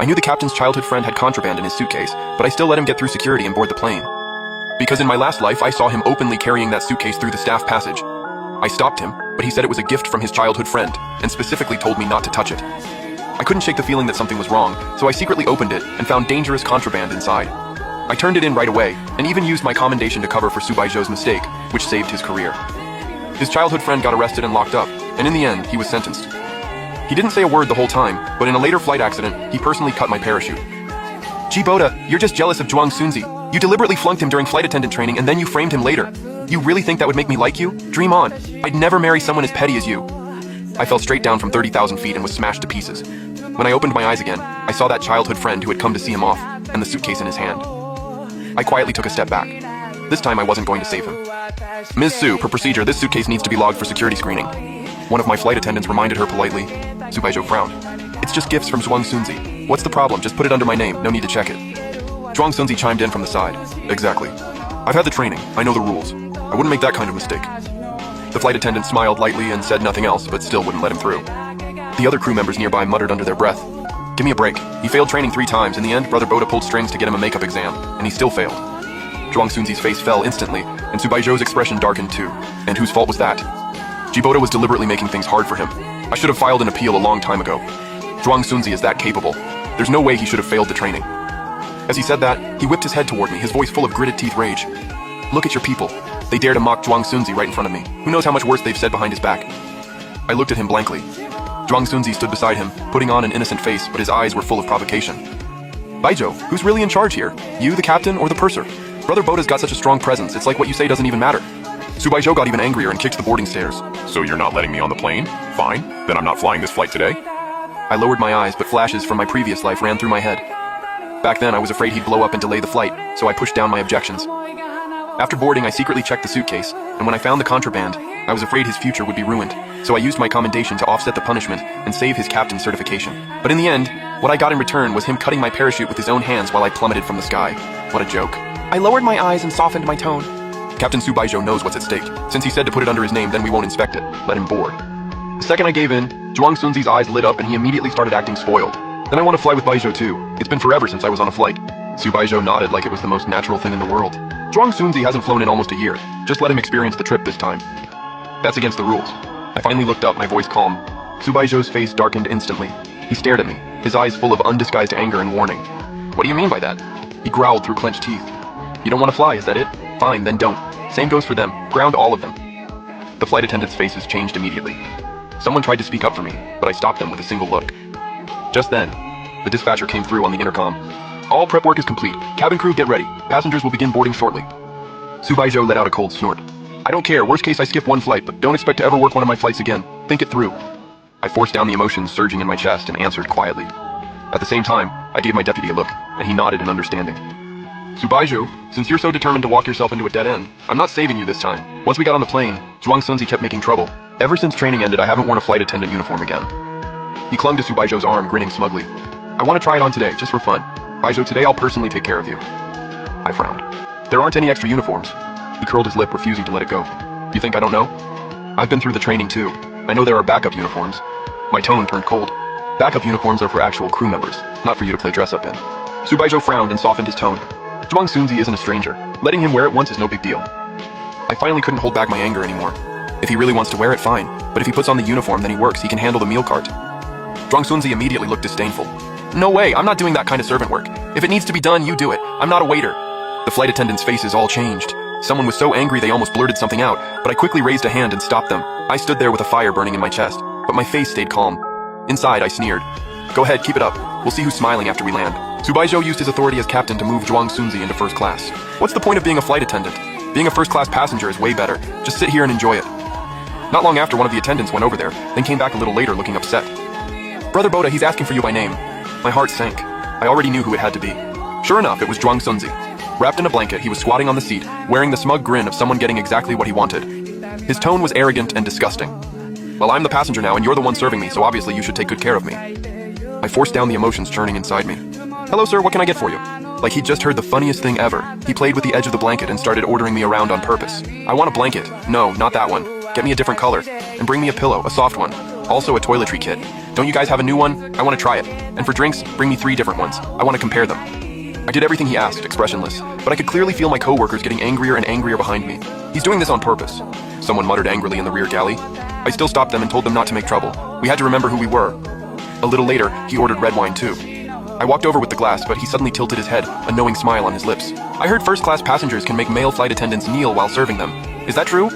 knew the captain's childhood friend had contraband in his suitcase, but I still let him get through security and board the plane. Because in my last life, I saw him openly carrying that suitcase through the staff passage. I stopped him, but he said it was a gift from his childhood friend, and specifically told me not to touch it. I couldn't shake the feeling that something was wrong, so I secretly opened it and found dangerous contraband inside. I turned it in right away, and even used my commendation to cover for Subaijo's mistake, which saved his career. His childhood friend got arrested and locked up, and in the end, he was sentenced. He didn't say a word the whole time, but in a later flight accident, he personally cut my parachute. Boda, you're just jealous of Zhuang Sunzi. You deliberately flunked him during flight attendant training and then you framed him later. You really think that would make me like you? Dream on. I'd never marry someone as petty as you. I fell straight down from 30,000 feet and was smashed to pieces. When I opened my eyes again, I saw that childhood friend who had come to see him off, and the suitcase in his hand. I quietly took a step back. This time I wasn't going to save him. Ms. Su, per procedure, this suitcase needs to be logged for security screening. One of my flight attendants reminded her politely. Subaijo frowned. It's just gifts from Zhuang Sunzi. What's the problem? Just put it under my name, no need to check it. Zhuang Sunzi chimed in from the side. Exactly. I've had the training, I know the rules. I wouldn't make that kind of mistake. The flight attendant smiled lightly and said nothing else, but still wouldn't let him through. The other crew members nearby muttered under their breath. Give me a break. He failed training 3 times. In the end, Brother Boda pulled strings to get him a makeup exam, and he still failed. Zhuang Sunzi's face fell instantly, and Subaijo's expression darkened too. And whose fault was that? Boda was deliberately making things hard for him. I should have filed an appeal a long time ago. Zhuang Sunzi is that capable. There's no way he should have failed the training. As he said that, he whipped his head toward me, his voice full of gritted teeth rage. Look at your people. They dare to mock Zhuang Sunzi right in front of me. Who knows how much worse they've said behind his back? I looked at him blankly. Zhuang Sunzi stood beside him, putting on an innocent face, but his eyes were full of provocation. Baijo, who's really in charge here? You, the captain, or the purser? Brother Boda's got such a strong presence, it's like what you say doesn't even matter. Subaijo got even angrier and kicked the boarding stairs. So you're not letting me on the plane? Fine, then I'm not flying this flight today. I lowered my eyes, but flashes from my previous life ran through my head. Back then, I was afraid he'd blow up and delay the flight, so I pushed down my objections. After boarding, I secretly checked the suitcase, and when I found the contraband, I was afraid his future would be ruined, so I used my commendation to offset the punishment and save his captain's certification. But in the end, what I got in return was him cutting my parachute with his own hands while I plummeted from the sky. What a joke. I lowered my eyes and softened my tone. Captain Subaijo knows what's at stake. Since he said to put it under his name, then we won't inspect it. Let him board. The second I gave in, Zhuang Sunzi's eyes lit up and he immediately started acting spoiled. Then I want to fly with Baijo too. It's been forever since I was on a flight. Subaijo nodded like it was the most natural thing in the world. Zhuang Sunzi hasn't flown in almost a year. Just let him experience the trip this time. That's against the rules. I finally looked up, my voice calm. Subaijo's face darkened instantly. He stared at me, his eyes full of undisguised anger and warning. What do you mean by that? He growled through clenched teeth. You don't want to fly, is that it? Fine, then don't. Same goes for them. Ground all of them. The flight attendants' faces changed immediately. Someone tried to speak up for me, but I stopped them with a single look. Just then, the dispatcher came through on the intercom. All prep work is complete. Cabin crew, get ready. Passengers will begin boarding shortly. Subaijo let out a cold snort. I don't care. Worst case, I skip one flight, but don't expect to ever work one of my flights again. Think it through. I forced down the emotions surging in my chest and answered quietly. At the same time, I gave my deputy a look, and he nodded in understanding. Subaijo, since you're so determined to walk yourself into a dead end, I'm not saving you this time. Once we got on the plane, Zhuang Sunzi kept making trouble. Ever since training ended, I haven't worn a flight attendant uniform again. He clung to Subaijo's arm, grinning smugly. I want to try it on today, just for fun. Baijo, today I'll personally take care of you. I frowned. There aren't any extra uniforms. He curled his lip, refusing to let it go. You think I don't know? I've been through the training too. I know there are backup uniforms. My tone turned cold. Backup uniforms are for actual crew members, not for you to play dress up in. Subaijo frowned and softened his tone. Zhuang Sunzi isn't a stranger. Letting him wear it once is no big deal. I finally couldn't hold back my anger anymore. If he really wants to wear it, fine. But if he puts on the uniform, then he works. He can handle the meal cart. Zhuang Sunzi immediately looked disdainful. No way, I'm not doing that kind of servant work. If it needs to be done, you do it. I'm not a waiter. The flight attendants' faces all changed. Someone was so angry they almost blurted something out, but I quickly raised a hand and stopped them. I stood there with a fire burning in my chest, but my face stayed calm. Inside, I sneered. Go ahead, keep it up. We'll see who's smiling after we land. Subaijo used his authority as captain to move Zhuang Sunzi into first class. What's the point of being a flight attendant? Being a first-class passenger is way better. Just sit here and enjoy it. Not long after, one of the attendants went over there, then came back a little later looking upset. Brother Boda, he's asking for you by name. My heart sank. I already knew who it had to be. Sure enough, it was Zhuang Sunzi. Wrapped in a blanket, he was squatting on the seat, wearing the smug grin of someone getting exactly what he wanted. His tone was arrogant and disgusting. Well, I'm the passenger now, and you're the one serving me, so obviously you should take good care of me. I forced down the emotions churning inside me. Hello, sir, what can I get for you? Like he'd just heard the funniest thing ever. He played with the edge of the blanket and started ordering me around on purpose. I want a blanket. No, not that one. Get me a different color. And bring me a pillow, a soft one. Also a toiletry kit. Don't you guys have a new one? I want to try it. And for drinks, bring me 3 different ones. I want to compare them. I did everything he asked, expressionless, but I could clearly feel my coworkers getting angrier and angrier behind me. He's doing this on purpose. Someone muttered angrily in the rear galley. I still stopped them and told them not to make trouble. We had to remember who we were. A little later, he ordered red wine too. I walked over with the glass, but he suddenly tilted his head, a knowing smile on his lips. I heard first-class passengers can make male flight attendants kneel while serving them. Is that true?